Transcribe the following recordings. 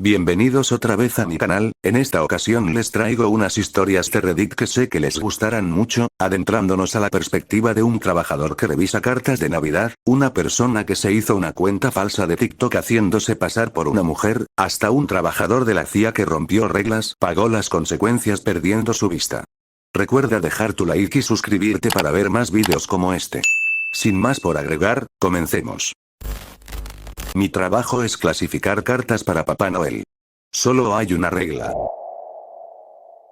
Bienvenidos otra vez a mi canal. En esta ocasión les traigo unas historias de Reddit que sé que les gustarán mucho, adentrándonos a la perspectiva de un trabajador que revisa cartas de Navidad, una persona que se hizo una cuenta falsa de TikTok haciéndose pasar por una mujer, hasta un trabajador de la CIA que rompió reglas, pagó las consecuencias perdiendo su vista. Recuerda dejar tu like y suscribirte para ver más vídeos como este. Sin más por agregar, comencemos. Mi trabajo es clasificar cartas para Papá Noel. Solo hay una regla.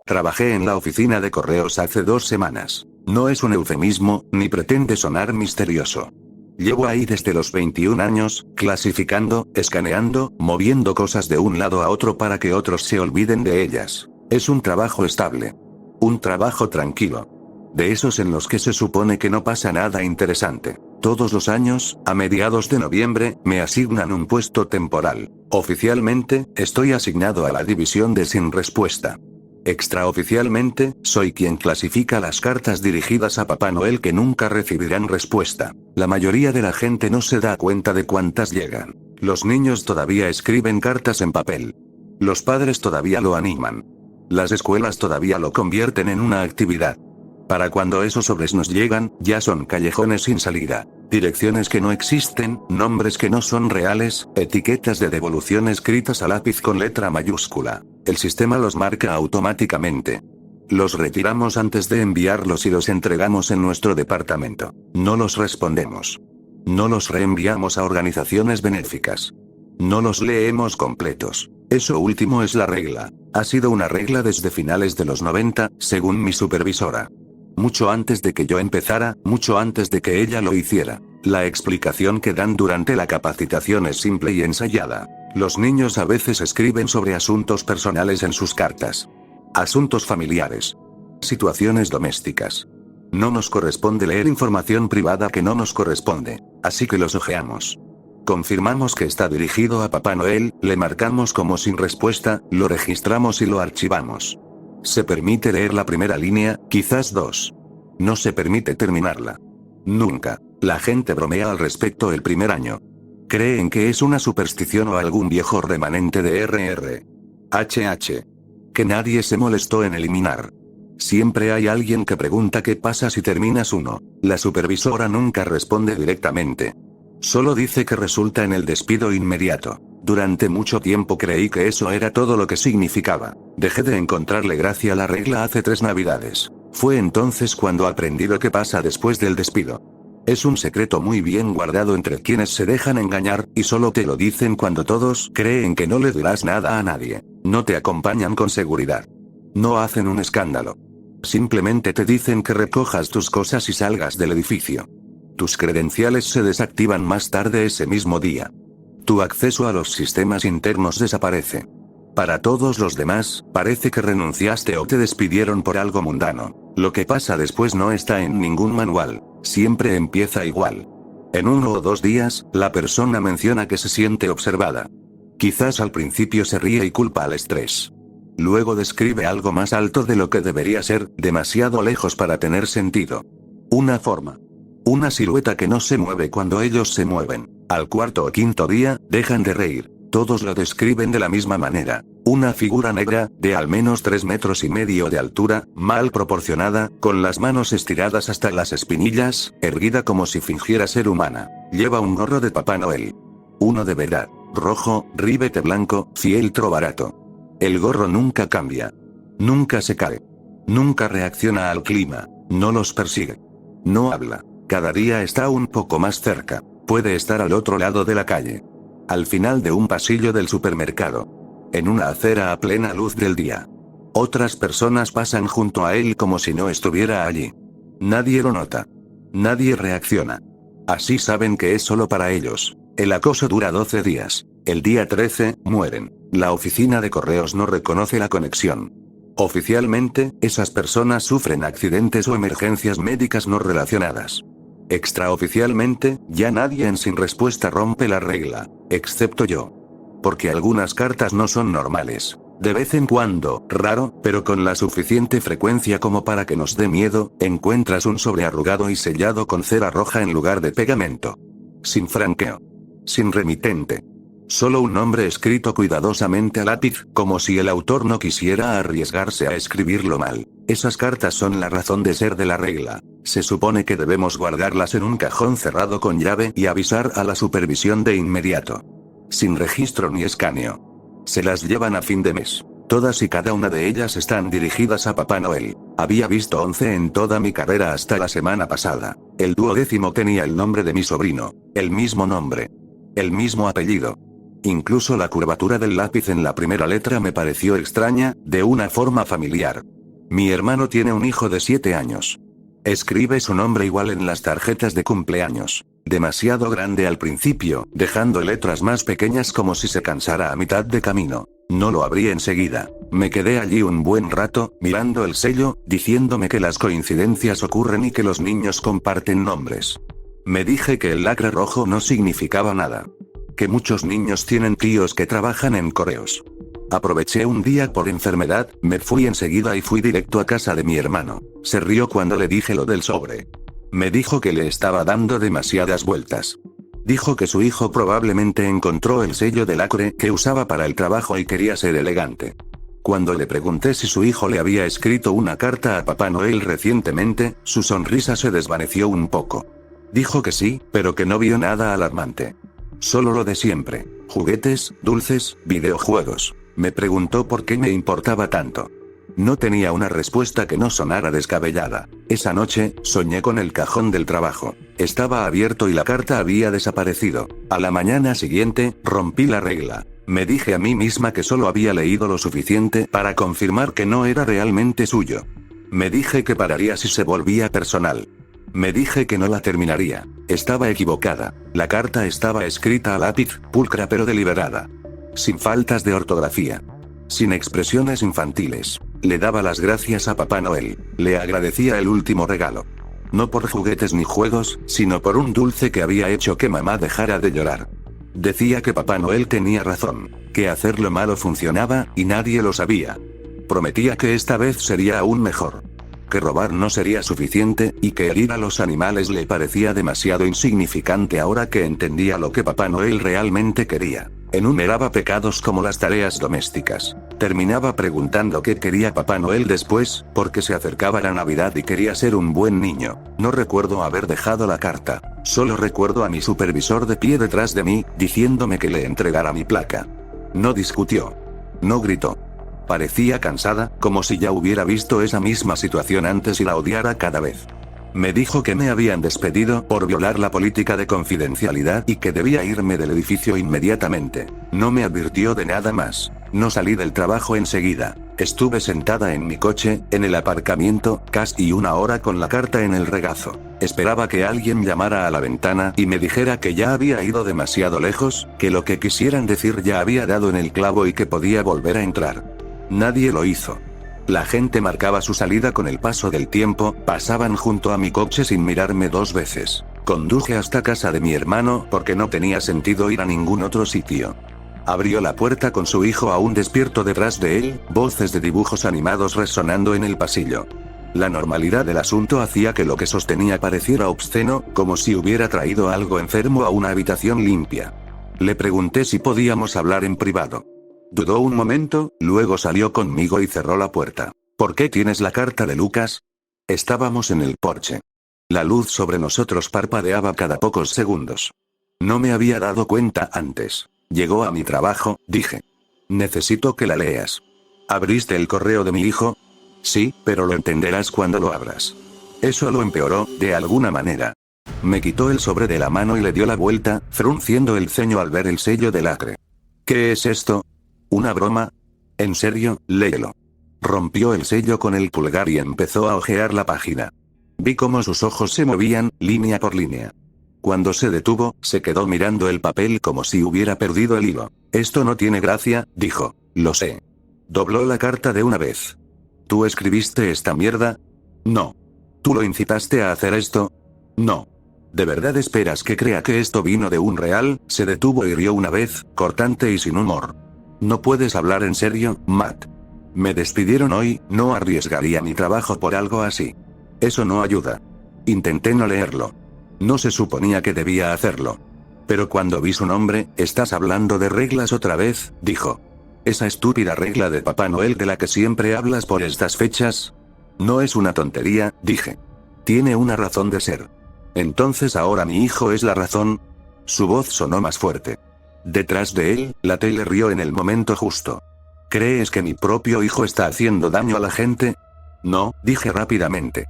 Trabajé en la oficina de correos hace 2 semanas. No es un eufemismo, ni pretende sonar misterioso. Llevo ahí desde los 21 años, clasificando, escaneando, moviendo cosas de un lado a otro para que otros se olviden de ellas. Es un trabajo estable. Un trabajo tranquilo. De esos en los que se supone que no pasa nada interesante. Todos los años, a mediados de noviembre, me asignan un puesto temporal. Oficialmente, estoy asignado a la división de sin respuesta. Extraoficialmente, soy quien clasifica las cartas dirigidas a Papá Noel que nunca recibirán respuesta. La mayoría de la gente no se da cuenta de cuántas llegan. Los niños todavía escriben cartas en papel. Los padres todavía lo animan. Las escuelas todavía lo convierten en una actividad. Para cuando esos sobres nos llegan, ya son callejones sin salida. Direcciones que no existen, nombres que no son reales, etiquetas de devolución escritas a lápiz con letra mayúscula. El sistema los marca automáticamente. Los retiramos antes de enviarlos y los entregamos en nuestro departamento. No los respondemos. No los reenviamos a organizaciones benéficas. No los leemos completos. Eso último es la regla. Ha sido una regla desde finales de los 90, según mi supervisora. Mucho antes de que yo empezara, mucho antes de que ella lo hiciera. La explicación que dan durante la capacitación es simple y ensayada. Los niños a veces escriben sobre asuntos personales en sus cartas. Asuntos familiares. Situaciones domésticas. No nos corresponde leer información privada que no nos corresponde, así que los hojeamos. Confirmamos que está dirigido a Papá Noel, le marcamos como sin respuesta, lo registramos y lo archivamos. Se permite leer la primera línea, quizás 2. No se permite terminarla. Nunca. La gente bromea al respecto el primer año. Creen que es una superstición o algún viejo remanente de RRHH. Que nadie se molestó en eliminar. Siempre hay alguien que pregunta qué pasa si terminas uno. La supervisora nunca responde directamente. Solo dice que resulta en el despido inmediato. Durante mucho tiempo creí que eso era todo lo que significaba. Dejé de encontrarle gracia a la regla hace 3 navidades. Fue entonces cuando aprendí lo que pasa después del despido. Es un secreto muy bien guardado entre quienes se dejan engañar, y solo te lo dicen cuando todos creen que no le dirás nada a nadie. No te acompañan con seguridad. No hacen un escándalo. Simplemente te dicen que recojas tus cosas y salgas del edificio. Tus credenciales se desactivan más tarde ese mismo día. Tu acceso a los sistemas internos desaparece. Para todos los demás, parece que renunciaste o te despidieron por algo mundano. Lo que pasa después no está en ningún manual. Siempre empieza igual. En 1 o 2 días, la persona menciona que se siente observada. Quizás al principio se ríe y culpa al estrés. Luego describe algo más alto de lo que debería ser, demasiado lejos para tener sentido. Una forma. Una silueta que no se mueve cuando ellos se mueven. Al 4º o 5º día, dejan de reír. Todos lo describen de la misma manera. Una figura negra, de al menos 3,5 metros de altura, mal proporcionada, con las manos estiradas hasta las espinillas, erguida como si fingiera ser humana. Lleva un gorro de Papá Noel. Uno de verdad. Rojo, ribete blanco, fieltro barato. El gorro nunca cambia. Nunca se cae. Nunca reacciona al clima. No los persigue. No habla. Cada día está un poco más cerca. Puede estar al otro lado de la calle. Al final de un pasillo del supermercado. En una acera a plena luz del día. Otras personas pasan junto a él como si no estuviera allí. Nadie lo nota. Nadie reacciona. Así saben que es solo para ellos. El acoso dura 12 días. El día 13, mueren. La oficina de correos no reconoce la conexión. Oficialmente, esas personas sufren accidentes o emergencias médicas no relacionadas. Extraoficialmente, ya nadie en sin respuesta rompe la regla, excepto yo. Porque algunas cartas no son normales. De vez en cuando, raro, pero con la suficiente frecuencia como para que nos dé miedo, encuentras un sobre arrugado y sellado con cera roja en lugar de pegamento. Sin franqueo. Sin remitente. Solo un nombre escrito cuidadosamente a lápiz, como si el autor no quisiera arriesgarse a escribirlo mal. Esas cartas son la razón de ser de la regla. Se supone que debemos guardarlas en un cajón cerrado con llave y avisar a la supervisión de inmediato. Sin registro ni escaneo. Se las llevan a fin de mes. Todas y cada una de ellas están dirigidas a Papá Noel. Había visto 11 en toda mi carrera hasta la semana pasada. El 12º tenía el nombre de mi sobrino. El mismo nombre. El mismo apellido. Incluso la curvatura del lápiz en la primera letra me pareció extraña, de una forma familiar. Mi hermano tiene un hijo de 7 años. Escribe su nombre igual en las tarjetas de cumpleaños. Demasiado grande al principio, dejando letras más pequeñas como si se cansara a mitad de camino. No lo abrí enseguida. Me quedé allí un buen rato, mirando el sello, diciéndome que las coincidencias ocurren y que los niños comparten nombres. Me dije que el lacre rojo no significaba nada. Que muchos niños tienen tíos que trabajan en correos. Aproveché un día por enfermedad, me fui enseguida y fui directo a casa de mi hermano. Se rió cuando le dije lo del sobre. Me dijo que le estaba dando demasiadas vueltas. Dijo que su hijo probablemente encontró el sello de lacre que usaba para el trabajo y quería ser elegante. Cuando le pregunté si su hijo le había escrito una carta a Papá Noel recientemente, su sonrisa se desvaneció un poco. Dijo que sí, pero que no vio nada alarmante. Solo lo de siempre. Juguetes, dulces, videojuegos. Me preguntó por qué me importaba tanto. No tenía una respuesta que no sonara descabellada. Esa noche, soñé con el cajón del trabajo. Estaba abierto y la carta había desaparecido. A la mañana siguiente, rompí la regla. Me dije a mí misma que solo había leído lo suficiente para confirmar que no era realmente suyo. Me dije que pararía si se volvía personal. Me dije que no la terminaría. Estaba equivocada. La carta estaba escrita a lápiz, pulcra pero deliberada. Sin faltas de ortografía. Sin expresiones infantiles. Le daba las gracias a Papá Noel. Le agradecía el último regalo. No por juguetes ni juegos, sino por un dulce que había hecho que mamá dejara de llorar. Decía que Papá Noel tenía razón. Que hacer lo malo funcionaba, y nadie lo sabía. Prometía que esta vez sería aún mejor. Que robar no sería suficiente, y que herir a los animales le parecía demasiado insignificante ahora que entendía lo que Papá Noel realmente quería. Enumeraba pecados como las tareas domésticas. Terminaba preguntando qué quería Papá Noel después, porque se acercaba la Navidad y quería ser un buen niño. No recuerdo haber dejado la carta. Solo recuerdo a mi supervisor de pie detrás de mí, diciéndome que le entregara mi placa. No discutió. No gritó. Parecía cansada, como si ya hubiera visto esa misma situación antes y la odiara cada vez. Me dijo que me habían despedido por violar la política de confidencialidad y que debía irme del edificio inmediatamente. No me advirtió de nada más. No salí del trabajo enseguida. Estuve sentada en mi coche, en el aparcamiento, casi una hora con la carta en el regazo. Esperaba que alguien llamara a la ventana y me dijera que ya había ido demasiado lejos, que lo que quisieran decir ya había dado en el clavo y que podía volver a entrar. Nadie lo hizo. La gente marcaba su salida con el paso del tiempo, pasaban junto a mi coche sin mirarme 2 veces. Conduje hasta casa de mi hermano porque no tenía sentido ir a ningún otro sitio. Abrió la puerta con su hijo aún despierto detrás de él, voces de dibujos animados resonando en el pasillo. La normalidad del asunto hacía que lo que sostenía pareciera obsceno, como si hubiera traído algo enfermo a una habitación limpia. Le pregunté si podíamos hablar en privado. Dudó un momento, luego salió conmigo y cerró la puerta. ¿Por qué tienes la carta de Lucas? Estábamos en el porche. La luz sobre nosotros parpadeaba cada pocos segundos. No me había dado cuenta antes. Llegó a mi trabajo, dije. Necesito que la leas. ¿Abriste el correo de mi hijo? Sí, pero lo entenderás cuando lo abras. Eso lo empeoró, de alguna manera. Me quitó el sobre de la mano y le dio la vuelta, frunciendo el ceño al ver el sello de lacre. ¿Qué es esto? ¿Una broma? En serio, léelo. Rompió el sello con el pulgar y empezó a hojear la página. Vi cómo sus ojos se movían, línea por línea. Cuando se detuvo, se quedó mirando el papel como si hubiera perdido el hilo. Esto no tiene gracia, dijo. Lo sé. Dobló la carta de una vez. ¿Tú escribiste esta mierda? No. ¿Tú lo incitaste a hacer esto? No. ¿De verdad esperas que crea que esto vino de un real? Se detuvo y rió una vez, cortante y sin humor. ¿No puedes hablar en serio, Matt? Me despidieron hoy, no arriesgaría mi trabajo por algo así. Eso no ayuda. Intenté no leerlo. No se suponía que debía hacerlo. Pero cuando vi su nombre, ¿estás hablando de reglas otra vez?, dijo. ¿Esa estúpida regla de Papá Noel de la que siempre hablas por estas fechas? No es una tontería, dije. Tiene una razón de ser. Entonces ahora mi hijo es la razón. Su voz sonó más fuerte. Detrás de él, la tele rió en el momento justo. ¿Crees que mi propio hijo está haciendo daño a la gente? No, dije rápidamente.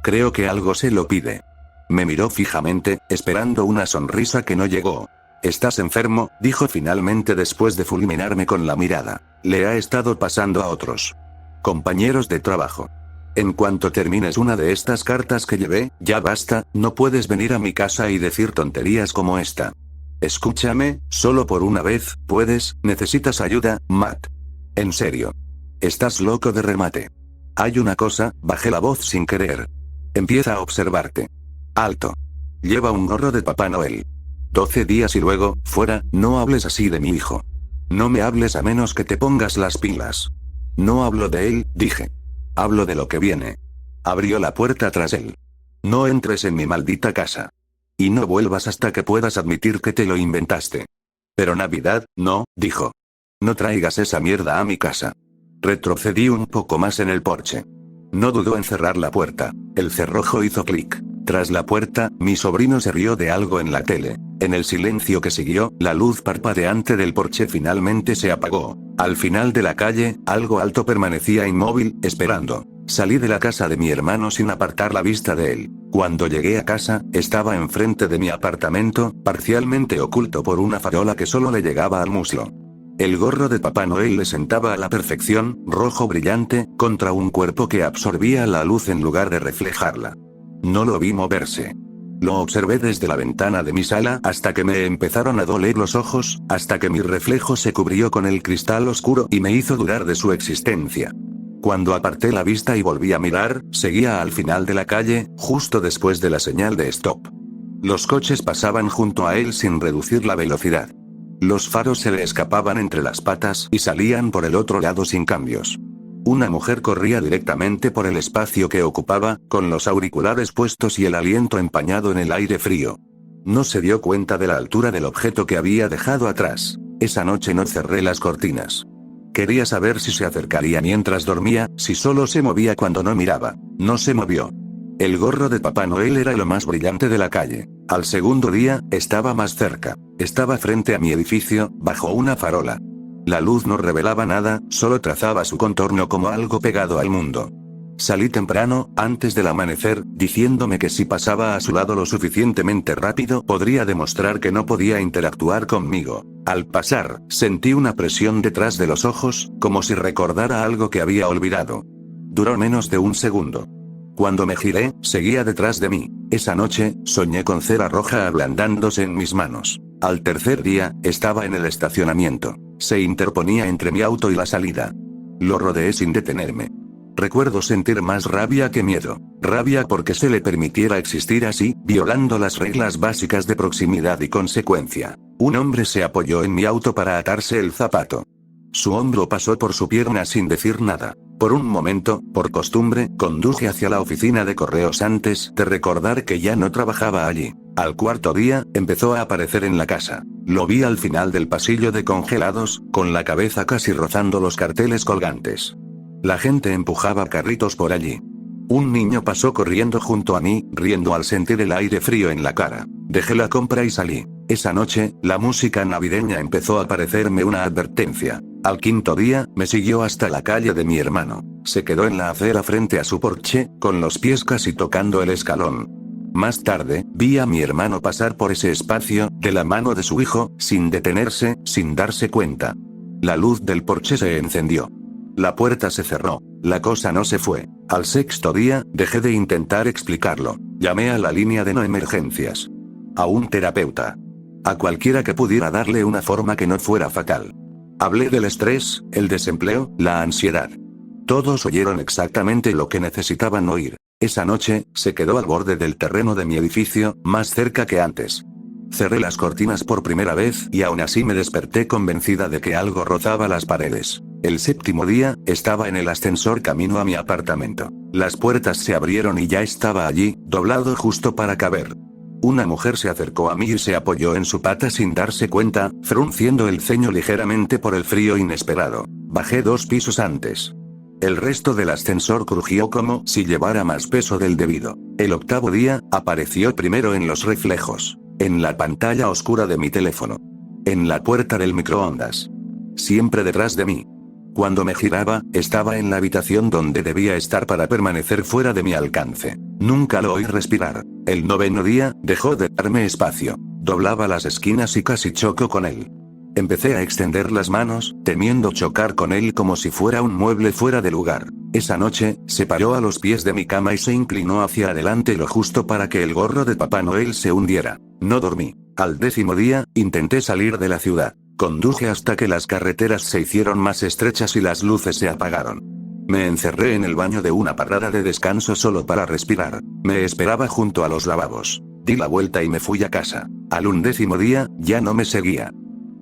Creo que algo se lo pide. Me miró fijamente, esperando una sonrisa que no llegó. ¿Estás enfermo?, dijo finalmente después de fulminarme con la mirada. Le ha estado pasando a otros compañeros de trabajo. En cuanto termines una de estas cartas que llevé, ya basta, no puedes venir a mi casa y decir tonterías como esta. Escúchame, solo por una vez, ¿puedes? ¿Necesitas ayuda, Matt? En serio. Estás loco de remate. Hay una cosa, bajé la voz sin querer. Empieza a observarte. Alto. Lleva un gorro de Papá Noel. 12 días y luego, fuera, no hables así de mi hijo. No me hables a menos que te pongas las pilas. No hablo de él, dije. Hablo de lo que viene. Abrió la puerta tras él. No entres en mi maldita casa. Y no vuelvas hasta que puedas admitir que te lo inventaste. Pero Navidad, no, dijo. No traigas esa mierda a mi casa. Retrocedí un poco más en el porche. No dudó en cerrar la puerta. El cerrojo hizo clic. Tras la puerta, mi sobrino se rió de algo en la tele. En el silencio que siguió, la luz parpadeante del porche finalmente se apagó. Al final de la calle, algo alto permanecía inmóvil, esperando. Salí de la casa de mi hermano sin apartar la vista de él. Cuando llegué a casa, estaba enfrente de mi apartamento, parcialmente oculto por una farola que solo le llegaba al muslo. El gorro de Papá Noel le sentaba a la perfección, rojo brillante, contra un cuerpo que absorbía la luz en lugar de reflejarla. No lo vi moverse. Lo observé desde la ventana de mi sala hasta que me empezaron a doler los ojos, hasta que mi reflejo se cubrió con el cristal oscuro y me hizo dudar de su existencia. Cuando aparté la vista y volví a mirar, seguía al final de la calle, justo después de la señal de stop. Los coches pasaban junto a él sin reducir la velocidad. Los faros se le escapaban entre las patas y salían por el otro lado sin cambios. Una mujer corría directamente por el espacio que ocupaba, con los auriculares puestos y el aliento empañado en el aire frío. No se dio cuenta de la altura del objeto que había dejado atrás. Esa noche no cerré las cortinas. Quería saber si se acercaría mientras dormía, si solo se movía cuando no miraba. No se movió. El gorro de Papá Noel era lo más brillante de la calle. Al segundo día, estaba más cerca. Estaba frente a mi edificio, bajo una farola. La luz no revelaba nada, solo trazaba su contorno como algo pegado al mundo. Salí temprano, antes del amanecer, diciéndome que si pasaba a su lado lo suficientemente rápido podría demostrar que no podía interactuar conmigo. Al pasar, sentí una presión detrás de los ojos, como si recordara algo que había olvidado. Duró menos de un segundo. Cuando me giré, seguía detrás de mí. Esa noche, soñé con cera roja ablandándose en mis manos. Al tercer día, estaba en el estacionamiento. Se interponía entre mi auto y la salida. Lo rodeé sin detenerme. Recuerdo sentir más rabia que miedo. Rabia porque se le permitiera existir así, violando las reglas básicas de proximidad y consecuencia. Un hombre se apoyó en mi auto para atarse el zapato. Su hombro pasó por su pierna sin decir nada. Por un momento, por costumbre, conduje hacia la oficina de correos antes de recordar que ya no trabajaba allí. Al cuarto día, empezó a aparecer en la casa. Lo vi al final del pasillo de congelados, con la cabeza casi rozando los carteles colgantes. La gente empujaba carritos por allí. Un niño pasó corriendo junto a mí, riendo al sentir el aire frío en la cara. Dejé la compra y salí. Esa noche, la música navideña empezó a parecerme una advertencia. Al quinto día, me siguió hasta la calle de mi hermano. Se quedó en la acera frente a su porche, con los pies casi tocando el escalón. Más tarde, vi a mi hermano pasar por ese espacio, de la mano de su hijo, sin detenerse, sin darse cuenta. La luz del porche se encendió. La puerta se cerró. La cosa no se fue. Al sexto día, dejé de intentar explicarlo. Llamé a la línea de no emergencias. A un terapeuta. A cualquiera que pudiera darle una forma que no fuera fatal. Hablé del estrés, el desempleo, la ansiedad. Todos oyeron exactamente lo que necesitaban oír. Esa noche, se quedó al borde del terreno de mi edificio, más cerca que antes. Cerré las cortinas por primera vez y aún así me desperté convencida de que algo rozaba las paredes. El séptimo día, estaba en el ascensor camino a mi apartamento. Las puertas se abrieron y ya estaba allí, doblado justo para caber. Una mujer se acercó a mí y se apoyó en su pata sin darse cuenta, frunciendo el ceño ligeramente por el frío inesperado. Bajé 2 pisos antes. El resto del ascensor crujió como si llevara más peso del debido. El 8º día, apareció primero en los reflejos. En la pantalla oscura de mi teléfono. En la puerta del microondas. Siempre detrás de mí. Cuando me giraba, estaba en la habitación donde debía estar para permanecer fuera de mi alcance. Nunca lo oí respirar. El 9º día, dejó de darme espacio. Doblaba las esquinas y casi choco con él. Empecé a extender las manos, temiendo chocar con él como si fuera un mueble fuera de lugar. Esa noche, se paró a los pies de mi cama y se inclinó hacia adelante lo justo para que el gorro de Papá Noel se hundiera. No dormí. Al 10º día, intenté salir de la ciudad. Conduje hasta que las carreteras se hicieron más estrechas y las luces se apagaron. Me encerré en el baño de una parada de descanso solo para respirar. Me esperaba junto a los lavabos. Di la vuelta y me fui a casa. Al 11º día, ya no me seguía.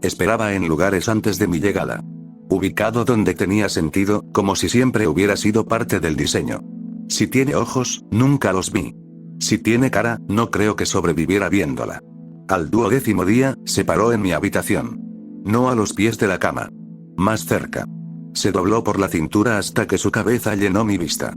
Esperaba en lugares antes de mi llegada. Ubicado donde tenía sentido, como si siempre hubiera sido parte del diseño. Si tiene ojos, nunca los vi. Si tiene cara, no creo que sobreviviera viéndola. Al 12º día, se paró en mi habitación. No a los pies de la cama. Más cerca. Se dobló por la cintura hasta que su cabeza llenó mi vista.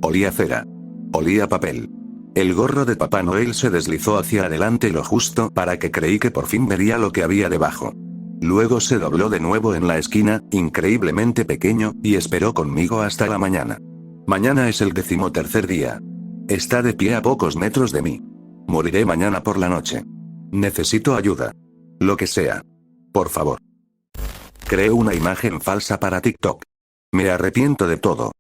Olía cera. Olía papel. El gorro de Papá Noel se deslizó hacia adelante lo justo para que creí que por fin vería lo que había debajo. Luego se dobló de nuevo en la esquina, increíblemente pequeño, y esperó conmigo hasta la mañana. Mañana es el 13º día. Está de pie a pocos metros de mí. Moriré mañana por la noche. Necesito ayuda. Lo que sea. Por favor. Creé una imagen falsa para TikTok. Me arrepiento de todo.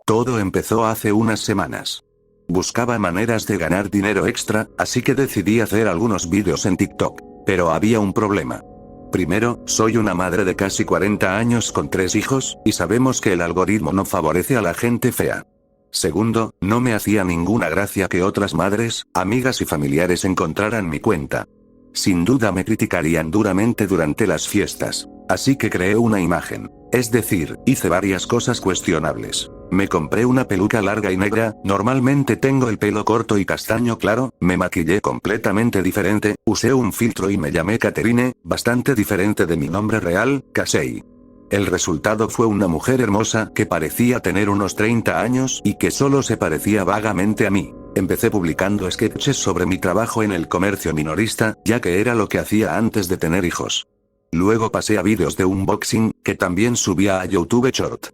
Todo empezó hace unas semanas. Buscaba maneras de ganar dinero extra, así que decidí hacer algunos vídeos en TikTok. Pero había un problema. Primero, soy una madre de casi 40 años con 3 hijos, y sabemos que el algoritmo no favorece a la gente fea. Segundo, no me hacía ninguna gracia que otras madres, amigas y familiares encontraran mi cuenta. Sin duda me criticarían duramente durante las fiestas. Así que creé una imagen. Es decir, hice varias cosas cuestionables. Me compré una peluca larga y negra, normalmente tengo el pelo corto y castaño claro, me maquillé completamente diferente, usé un filtro y me llamé Catherine, bastante diferente de mi nombre real, Casey. El resultado fue una mujer hermosa que parecía tener unos 30 años y que solo se parecía vagamente a mí. Empecé publicando sketches sobre mi trabajo en el comercio minorista, ya que era lo que hacía antes de tener hijos. Luego pasé a vídeos de unboxing, que también subía a YouTube Short.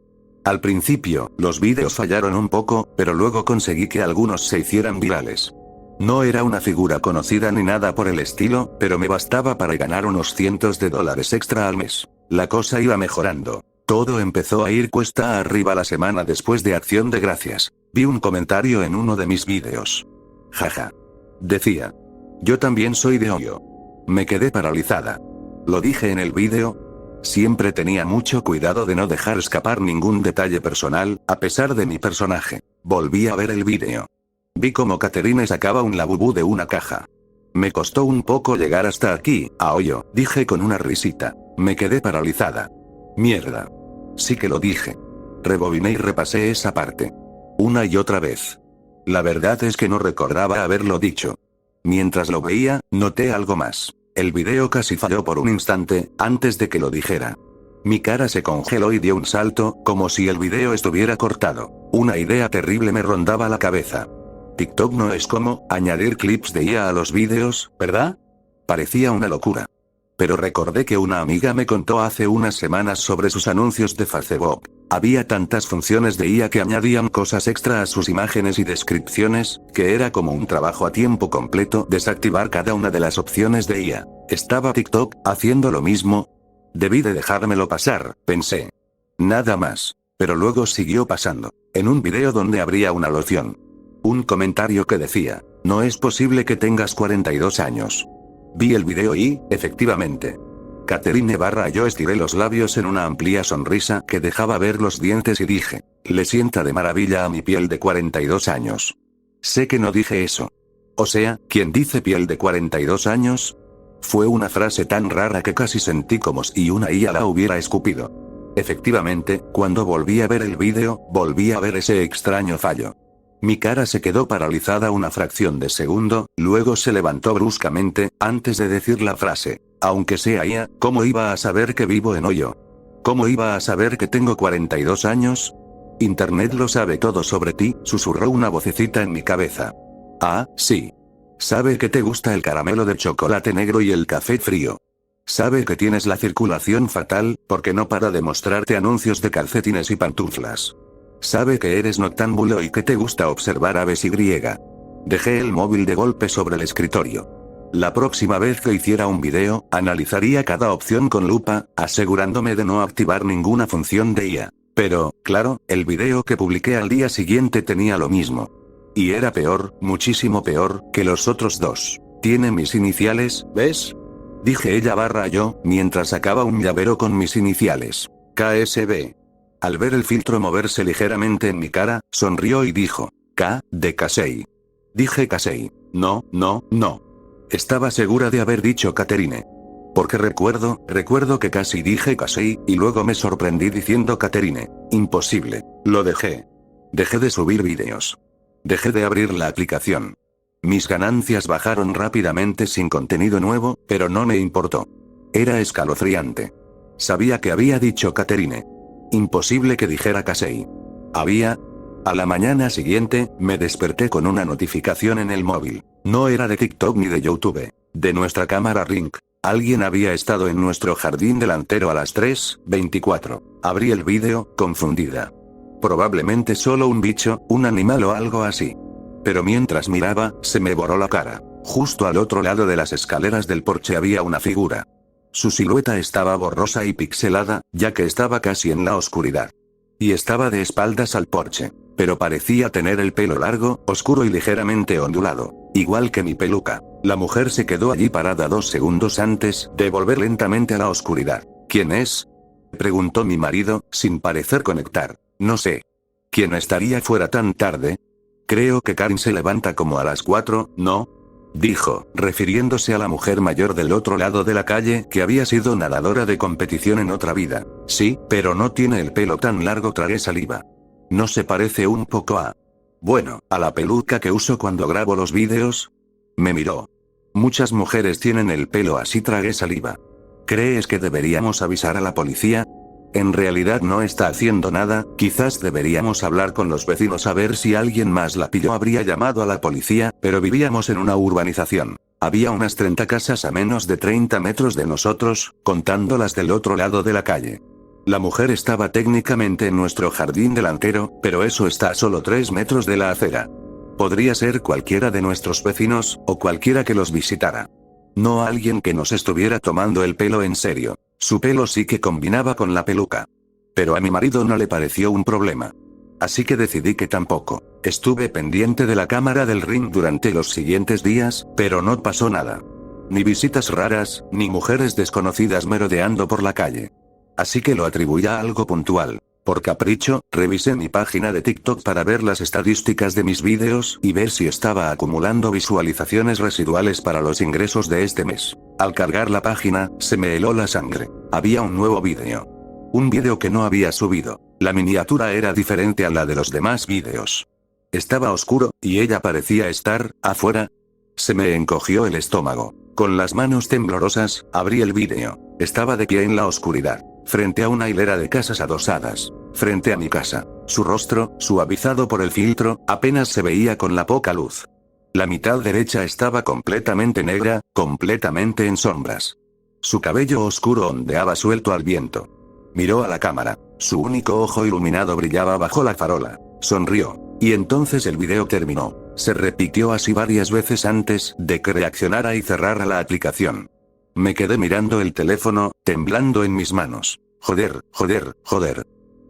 Al principio, los vídeos fallaron un poco, pero luego conseguí que algunos se hicieran virales. No era una figura conocida ni nada por el estilo, pero me bastaba para ganar unos cientos de dólares extra al mes. La cosa iba mejorando. Todo empezó a ir cuesta arriba la semana después de Acción de Gracias. Vi un comentario en uno de mis vídeos. Jaja. Decía. Yo también soy de Ohio. Me quedé paralizada. Lo dije en el vídeo. Siempre tenía mucho cuidado de no dejar escapar ningún detalle personal, a pesar de mi personaje. Volví a ver el vídeo. Vi cómo Catherine sacaba un Labubu de una caja. Me costó un poco llegar hasta aquí, a Ohio, dije con una risita. Me quedé paralizada. Mierda. Sí que lo dije. Rebobiné y repasé esa parte. Una y otra vez. La verdad es que no recordaba haberlo dicho. Mientras lo veía, noté algo más. El video casi falló por un instante, antes de que lo dijera. Mi cara se congeló y dio un salto, como si el video estuviera cortado. Una idea terrible me rondaba la cabeza. TikTok no es como añadir clips de IA a los vídeos, ¿verdad? Parecía una locura. Pero recordé que una amiga me contó hace unas semanas sobre sus anuncios de Facebook. Había tantas funciones de IA que añadían cosas extra a sus imágenes y descripciones, que era como un trabajo a tiempo completo desactivar cada una de las opciones de IA. ¿Estaba TikTok haciendo lo mismo? Debí de dejármelo pasar, pensé. Nada más. Pero luego siguió pasando. En un video donde habría una loción. Un comentario que decía, no es posible que tengas 42 años. Vi el video y, efectivamente. Catherine / yo estiré los labios en una amplia sonrisa que dejaba ver los dientes y dije, le sienta de maravilla a mi piel de 42 años. Sé que no dije eso. O sea, ¿quién dice piel de 42 años? Fue una frase tan rara que casi sentí como si una IA la hubiera escupido. Efectivamente, cuando volví a ver el vídeo, volví a ver ese extraño fallo. Mi cara se quedó paralizada una fracción de segundo, luego se levantó bruscamente, antes de decir la frase. Aunque sea ella, ¿cómo iba a saber que vivo en Hoyo? ¿Cómo iba a saber que tengo 42 años? Internet lo sabe todo sobre ti, susurró una vocecita en mi cabeza. Ah, sí. Sabe que te gusta el caramelo de chocolate negro y el café frío. Sabe que tienes la circulación fatal, porque no para de mostrarte anuncios de calcetines y pantuflas. Sabe que eres noctámbulo y que te gusta observar aves y griega. Dejé el móvil de golpe sobre el escritorio. La próxima vez que hiciera un video, analizaría cada opción con lupa, asegurándome de no activar ninguna función de IA. Pero, claro, el video que publiqué al día siguiente tenía lo mismo. Y era peor, muchísimo peor, que los otros dos. Tiene mis iniciales, ¿ves? Dije ella barra yo, mientras sacaba un llavero con mis iniciales. KSB. Al ver el filtro moverse ligeramente en mi cara, sonrió y dijo, K, de Casey. Dije Casey. No, no, no. Estaba segura de haber dicho Catherine. Porque recuerdo que casi dije Casey, y luego me sorprendí diciendo Catherine. Imposible. Lo dejé. Dejé de subir vídeos. Dejé de abrir la aplicación. Mis ganancias bajaron rápidamente sin contenido nuevo, pero no me importó. Era escalofriante. Sabía que había dicho Catherine. Imposible que dijera Casey. A la mañana siguiente, me desperté con una notificación en el móvil. No era de TikTok ni de YouTube. De nuestra cámara Ring. Alguien había estado en nuestro jardín delantero a las 3:24. Abrí el vídeo, confundida. Probablemente solo un bicho, un animal o algo así. Pero mientras miraba, se me borró la cara. Justo al otro lado de las escaleras del porche había una figura. Su silueta estaba borrosa y pixelada, ya que estaba casi en la oscuridad. Y estaba de espaldas al porche. Pero parecía tener el pelo largo, oscuro y ligeramente ondulado. Igual que mi peluca. La mujer se quedó allí parada 2 segundos antes de volver lentamente a la oscuridad. ¿Quién es? Preguntó mi marido, sin parecer conectar. No sé. ¿Quién estaría fuera tan tarde? Creo que Karin se levanta como a las 4, ¿no? Dijo, refiriéndose a la mujer mayor del otro lado de la calle que había sido nadadora de competición en otra vida. Sí, pero no tiene el pelo tan largo, tragué saliva. ¿No se parece un poco a... bueno, a la peluca que uso cuando grabo los vídeos? Me miró. Muchas mujeres tienen el pelo así, tragué saliva. ¿Crees que deberíamos avisar a la policía? En realidad no está haciendo nada, quizás deberíamos hablar con los vecinos a ver si alguien más la pilló. Habría llamado a la policía, pero vivíamos en una urbanización. Había unas 30 casas a menos de 30 metros de nosotros, contando las del otro lado de la calle. La mujer estaba técnicamente en nuestro jardín delantero, pero eso está a solo 3 metros de la acera. Podría ser cualquiera de nuestros vecinos, o cualquiera que los visitara. No alguien que nos estuviera tomando el pelo en serio. Su pelo sí que combinaba con la peluca. Pero a mi marido no le pareció un problema. Así que decidí que tampoco. Estuve pendiente de la cámara del Ring durante los siguientes días, pero no pasó nada. Ni visitas raras, ni mujeres desconocidas merodeando por la calle. Así que lo atribuí a algo puntual. Por capricho, revisé mi página de TikTok para ver las estadísticas de mis vídeos y ver si estaba acumulando visualizaciones residuales para los ingresos de este mes. Al cargar la página, se me heló la sangre. Había un nuevo vídeo. Un vídeo que no había subido. La miniatura era diferente a la de los demás vídeos. Estaba oscuro, y ella parecía estar afuera. Se me encogió el estómago. Con las manos temblorosas, abrí el vídeo. Estaba de pie en la oscuridad, frente a una hilera de casas adosadas, frente a mi casa. Su rostro, suavizado por el filtro, apenas se veía con la poca luz. La mitad derecha estaba completamente negra, completamente en sombras. Su cabello oscuro ondeaba suelto al viento. Miró a la cámara. Su único ojo iluminado brillaba bajo la farola. Sonrió. Y entonces el video terminó. Se repitió así varias veces antes de que reaccionara y cerrara la aplicación. Me quedé mirando el teléfono, temblando en mis manos. Joder.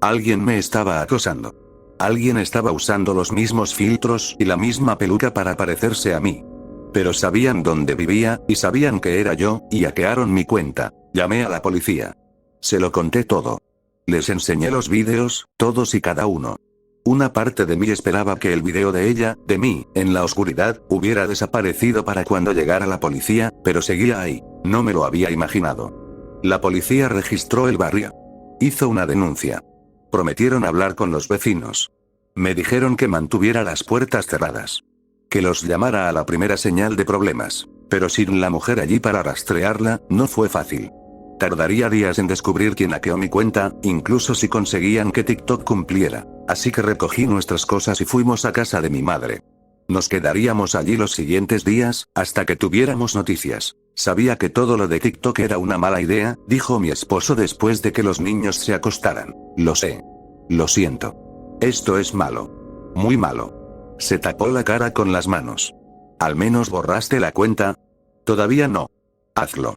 Alguien me estaba acosando. Alguien estaba usando los mismos filtros y la misma peluca para parecerse a mí. Pero sabían dónde vivía, y sabían que era yo, y hackearon mi cuenta. Llamé a la policía. Se lo conté todo. Les enseñé los vídeos, todos y cada uno. Una parte de mí esperaba que el video de ella, de mí, en la oscuridad, hubiera desaparecido para cuando llegara la policía, pero seguía ahí. No me lo había imaginado. La policía registró el barrio. Hizo una denuncia. Prometieron hablar con los vecinos. Me dijeron que mantuviera las puertas cerradas. Que los llamara a la primera señal de problemas. Pero sin la mujer allí para rastrearla, no fue fácil. Tardaría días en descubrir quién hackeó mi cuenta, incluso si conseguían que TikTok cumpliera. Así que recogí nuestras cosas y fuimos a casa de mi madre. Nos quedaríamos allí los siguientes días, hasta que tuviéramos noticias. Sabía que todo lo de TikTok era una mala idea, dijo mi esposo después de que los niños se acostaran. Lo sé. Lo siento. Esto es malo. Muy malo. Se tapó la cara con las manos. ¿Al menos borraste la cuenta? Todavía no. Hazlo.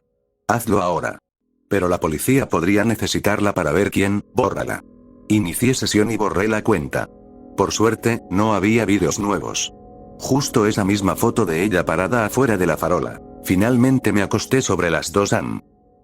Hazlo ahora. Pero la policía podría necesitarla para ver quién, bórrala. Inicié sesión y borré la cuenta. Por suerte, no había vídeos nuevos. Justo esa misma foto de ella parada afuera de la farola. Finalmente me acosté sobre las 2 am.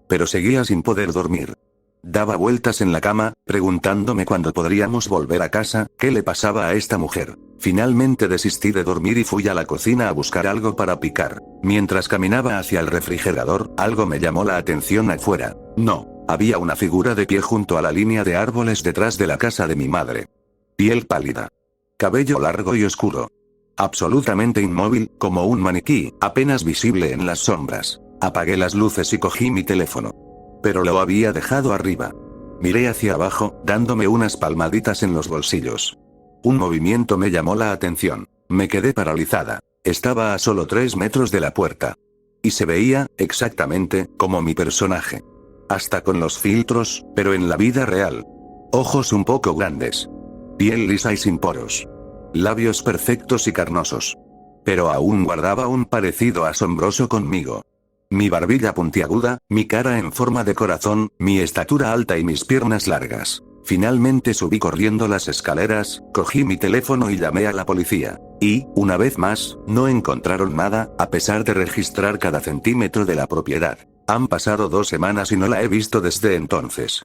Pero seguía sin poder dormir. Daba vueltas en la cama, preguntándome cuándo podríamos volver a casa, qué le pasaba a esta mujer. Finalmente desistí de dormir y fui a la cocina a buscar algo para picar. Mientras caminaba hacia el refrigerador, algo me llamó la atención afuera. No, había una figura de pie junto a la línea de árboles detrás de la casa de mi madre. Piel pálida. Cabello largo y oscuro. Absolutamente inmóvil, como un maniquí, apenas visible en las sombras. Apagué las luces y cogí mi teléfono. Pero lo había dejado arriba. Miré hacia abajo, dándome unas palmaditas en los bolsillos. Un movimiento me llamó la atención. Me quedé paralizada. Estaba a solo 3 metros de la puerta. Y se veía, exactamente, como mi personaje. Hasta con los filtros, pero en la vida real. Ojos un poco grandes. Piel lisa y sin poros. Labios perfectos y carnosos. Pero aún guardaba un parecido asombroso conmigo. Mi barbilla puntiaguda, mi cara en forma de corazón, mi estatura alta y mis piernas largas. Finalmente subí corriendo las escaleras, cogí mi teléfono y llamé a la policía. Y, una vez más, no encontraron nada, a pesar de registrar cada centímetro de la propiedad. Han pasado 2 semanas y no la he visto desde entonces.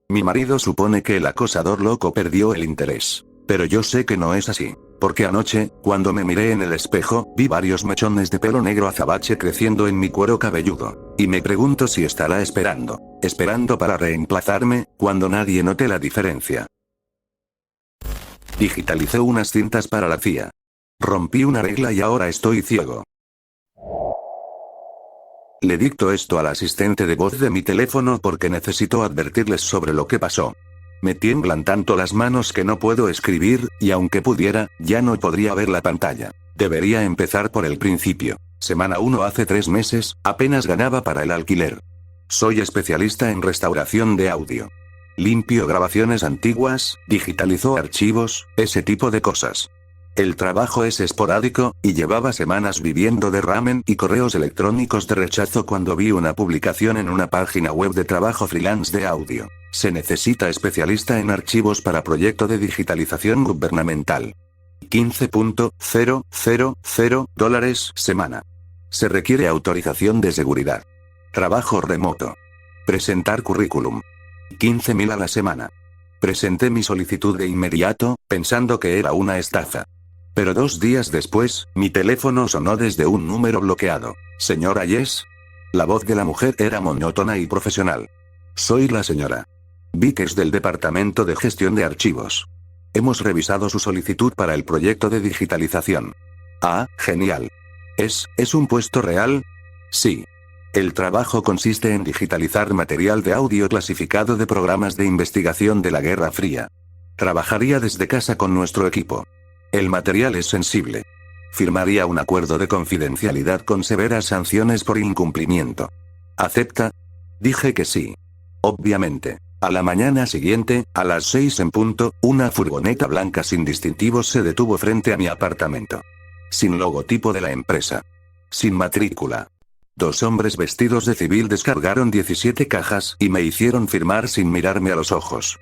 Mi marido supone que el acosador loco perdió el interés. Pero yo sé que no es así. Porque anoche, cuando me miré en el espejo, vi varios mechones de pelo negro azabache creciendo en mi cuero cabelludo. Y me pregunto si estará esperando para reemplazarme, cuando nadie note la diferencia. Digitalicé unas cintas para la CIA. Rompí una regla y ahora estoy ciego. Le dicto esto al asistente de voz de mi teléfono porque necesito advertirles sobre lo que pasó. Me tiemblan tanto las manos que no puedo escribir, y aunque pudiera, ya no podría ver la pantalla. Debería empezar por el principio. Semana 1. Hace 3 meses, apenas ganaba para el alquiler. Soy especialista en restauración de audio. Limpio grabaciones antiguas, digitalizo archivos, ese tipo de cosas. El trabajo es esporádico, y llevaba semanas viviendo de ramen y correos electrónicos de rechazo cuando vi una publicación en una página web de trabajo freelance de audio. Se necesita especialista en archivos para proyecto de digitalización gubernamental. $15.000 semana. Se requiere autorización de seguridad. Trabajo remoto. Presentar currículum. 15.000 a la semana. Presenté mi solicitud de inmediato, pensando que era una estafa. Pero 2 días después, mi teléfono sonó desde un número bloqueado. ¿Señora Yes? La voz de la mujer era monótona y profesional. Soy la señora. Vi que es del Departamento de Gestión de Archivos. Hemos revisado su solicitud para el proyecto de digitalización. Ah, genial. ¿Es un puesto real? Sí. El trabajo consiste en digitalizar material de audio clasificado de programas de investigación de la Guerra Fría. Trabajaría desde casa con nuestro equipo. El material es sensible. Firmaría un acuerdo de confidencialidad con severas sanciones por incumplimiento. ¿Acepta? Dije que sí. Obviamente. A la mañana siguiente, a las 6 en punto, una furgoneta blanca sin distintivos se detuvo frente a mi apartamento. Sin logotipo de la empresa. Sin matrícula. 2 hombres vestidos de civil descargaron 17 cajas y me hicieron firmar sin mirarme a los ojos.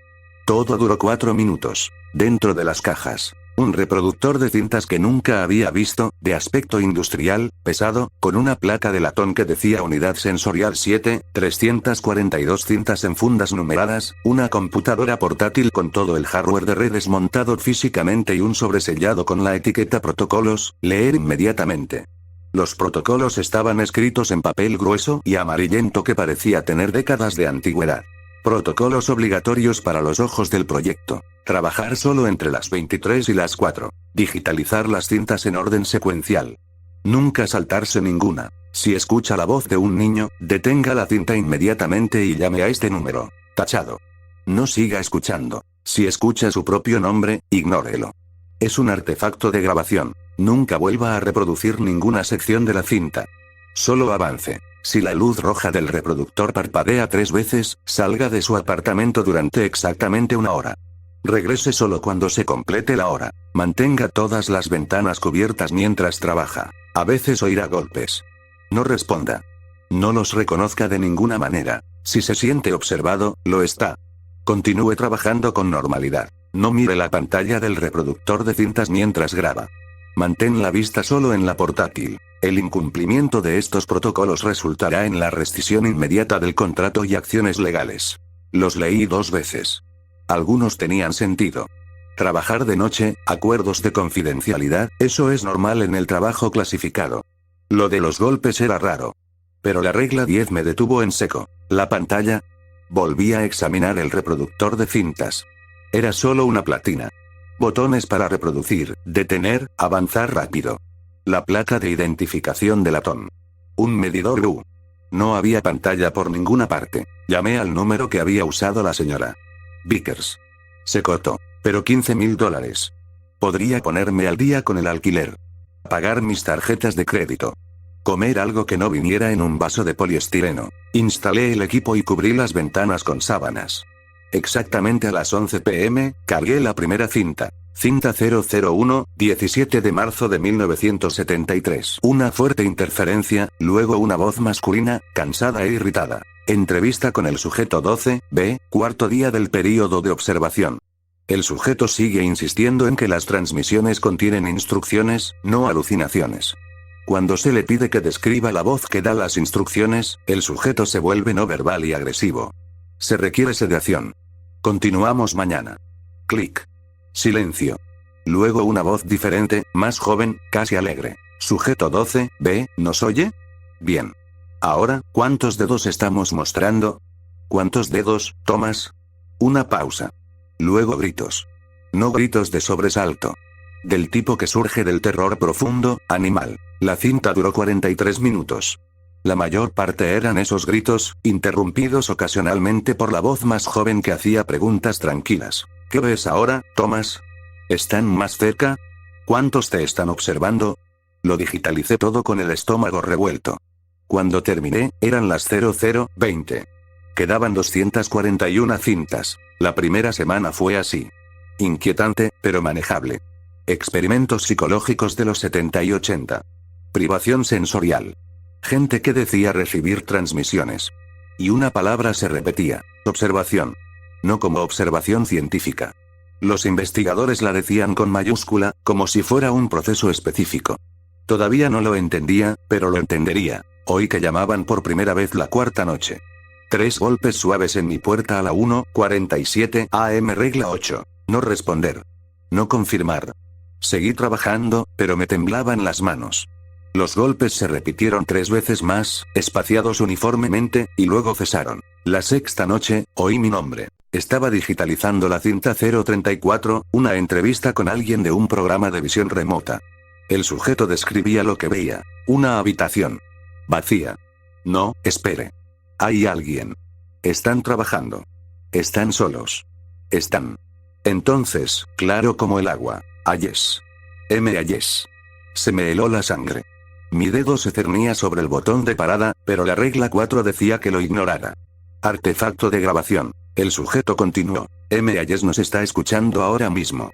Todo duró 4 minutos. Dentro de las cajas, un reproductor de cintas que nunca había visto, de aspecto industrial, pesado, con una placa de latón que decía Unidad Sensorial 7, 342 cintas en fundas numeradas, una computadora portátil con todo el hardware de redes montado físicamente y un sobresellado con la etiqueta Protocolos, leer inmediatamente. Los protocolos estaban escritos en papel grueso y amarillento que parecía tener décadas de antigüedad. Protocolos obligatorios para los ojos del proyecto. Trabajar solo entre las 23 y las 4. Digitalizar las cintas en orden secuencial. Nunca saltarse ninguna. Si escucha la voz de un niño, detenga la cinta inmediatamente y llame a este número. Tachado. No siga escuchando. Si escucha su propio nombre, ignórelo. Es un artefacto de grabación. Nunca vuelva a reproducir ninguna sección de la cinta. Solo avance. Si la luz roja del reproductor parpadea 3 veces, salga de su apartamento durante exactamente 1 hora. Regrese solo cuando se complete la hora. Mantenga todas las ventanas cubiertas mientras trabaja. A veces oirá golpes. No responda. No los reconozca de ninguna manera. Si se siente observado, lo está. Continúe trabajando con normalidad. No mire la pantalla del reproductor de cintas mientras graba. Mantén la vista solo en la portátil. El incumplimiento de estos protocolos resultará en la rescisión inmediata del contrato y acciones legales. Los leí 2 veces. Algunos tenían sentido. Trabajar de noche, acuerdos de confidencialidad, eso es normal en el trabajo clasificado. Lo de los golpes era raro. Pero la regla 10 me detuvo en seco. La pantalla. Volví a examinar el reproductor de cintas. Era solo una platina. Botones para reproducir, detener, avanzar rápido. La placa de identificación del latón. Un medidor U. No había pantalla por ninguna parte. Llamé al número que había usado la señora Vickers. Se cortó. Pero $15.000. Podría ponerme al día con el alquiler. Pagar mis tarjetas de crédito. Comer algo que no viniera en un vaso de poliestireno. Instalé el equipo y cubrí las ventanas con sábanas. Exactamente a las 11 p.m., cargué la primera cinta. Cinta 001, 17 de marzo de 1973. Una fuerte interferencia, luego una voz masculina, cansada e irritada. Entrevista con el sujeto 12, B, cuarto día del período de observación. El sujeto sigue insistiendo en que las transmisiones contienen instrucciones, no alucinaciones. Cuando se le pide que describa la voz que da las instrucciones, el sujeto se vuelve no verbal y agresivo. Se requiere sedación. Continuamos mañana. Clic. Silencio. Luego una voz diferente, más joven, casi alegre. Sujeto 12, ¿B, nos oye? Bien. Ahora, ¿cuántos dedos estamos mostrando? ¿Cuántos dedos, Thomas? Una pausa. Luego gritos. No gritos de sobresalto. Del tipo que surge del terror profundo, animal. La cinta duró 43 minutos. La mayor parte eran esos gritos, interrumpidos ocasionalmente por la voz más joven que hacía preguntas tranquilas. ¿Qué ves ahora, Thomas? ¿Están más cerca? ¿Cuántos te están observando? Lo digitalicé todo con el estómago revuelto. Cuando terminé, eran las 00:20. Quedaban 241 cintas. La primera semana fue así. Inquietante, pero manejable. Experimentos psicológicos de los 70 y 80. Privación sensorial. Gente que decía recibir transmisiones. Y una palabra se repetía. Observación. No como observación científica. Los investigadores la decían con mayúscula, como si fuera un proceso específico. Todavía no lo entendía, pero lo entendería. Oí que llamaban por primera vez la cuarta noche. 3 golpes suaves en mi puerta a la 1:47 am. Regla 8. No responder. No confirmar. Seguí trabajando, pero me temblaban las manos. Los golpes se repitieron 3 veces más, espaciados uniformemente, y luego cesaron. La sexta noche, oí mi nombre. Estaba digitalizando la cinta 034, una entrevista con alguien de un programa de visión remota. El sujeto describía lo que veía. Una habitación. Vacía. No, espere. Hay alguien. Están trabajando. Están solos. Están. Entonces, claro como el agua. Ayes. Ayes. Se me heló la sangre. Mi dedo se cernía sobre el botón de parada, pero la regla 4 decía que lo ignorara. Artefacto de grabación. El sujeto continuó. Ayes nos está escuchando ahora mismo.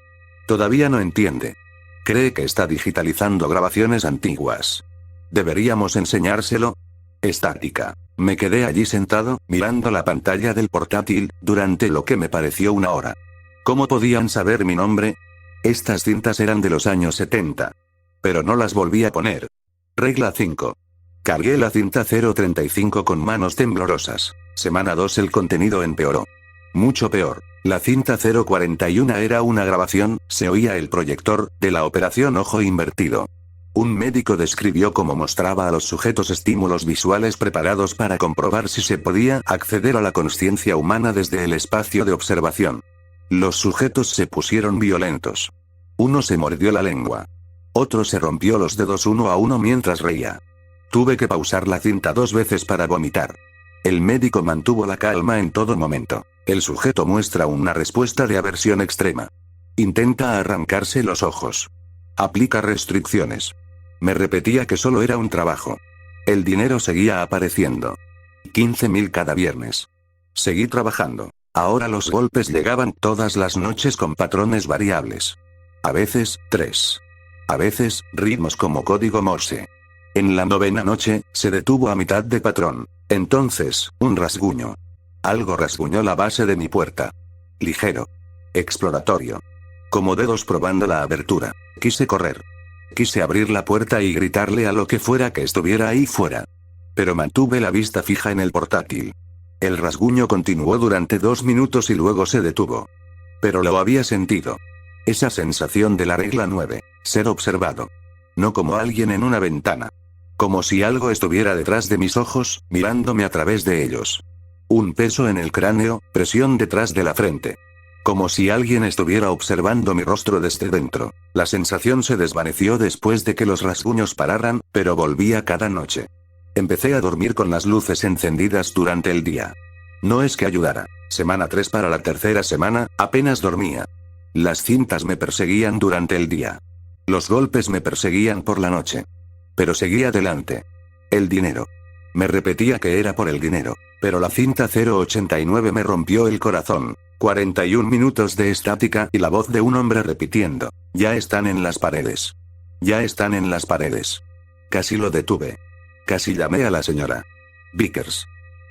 Todavía no entiende. Cree que está digitalizando grabaciones antiguas. ¿Deberíamos enseñárselo? Estática. Me quedé allí sentado, mirando la pantalla del portátil, durante lo que me pareció 1 hora. ¿Cómo podían saber mi nombre? Estas cintas eran de los años 70. Pero no las volví a poner. Regla 5. Cargué la cinta 035 con manos temblorosas. Semana 2 el contenido empeoró. Mucho peor. La cinta 041 era una grabación, se oía el proyector, de la operación ojo invertido. Un médico describió cómo mostraba a los sujetos estímulos visuales preparados para comprobar si se podía acceder a la consciencia humana desde el espacio de observación. Los sujetos se pusieron violentos. Uno se mordió la lengua. Otro se rompió los dedos uno a uno mientras reía. Tuve que pausar la cinta 2 veces para vomitar. El médico mantuvo la calma en todo momento. El sujeto muestra una respuesta de aversión extrema. Intenta arrancarse los ojos. Aplica restricciones. Me repetía que solo era un trabajo. El dinero seguía apareciendo. 15.000 cada viernes. Seguí trabajando. Ahora los golpes llegaban todas las noches con patrones variables. A veces, 3. A veces, ritmos como código Morse. En la 9ª noche, se detuvo a mitad de patrón. Entonces, un rasguño. Algo rasguñó la base de mi puerta. Ligero. Exploratorio. Como dedos probando la abertura. Quise correr. Quise abrir la puerta y gritarle a lo que fuera que estuviera ahí fuera. Pero mantuve la vista fija en el portátil. El rasguño continuó durante 2 minutos y luego se detuvo. Pero lo había sentido. Esa sensación de la regla 9, ser observado. No como alguien en una ventana. Como si algo estuviera detrás de mis ojos, mirándome a través de ellos. Un peso en el cráneo, presión detrás de la frente. Como si alguien estuviera observando mi rostro desde dentro. La sensación se desvaneció después de que los rasguños pararan, pero volvía cada noche. Empecé a dormir con las luces encendidas durante el día. No es que ayudara. Semana 3 para la 3ª semana, apenas dormía. Las cintas me perseguían durante el día. Los golpes me perseguían por la noche. Pero seguí adelante. El dinero. Me repetía que era por el dinero. Pero la cinta 089 me rompió el corazón. 41 minutos de estática y la voz de un hombre repitiendo. Ya están en las paredes. Ya están en las paredes. Casi lo detuve. Casi llamé a la señora Vickers.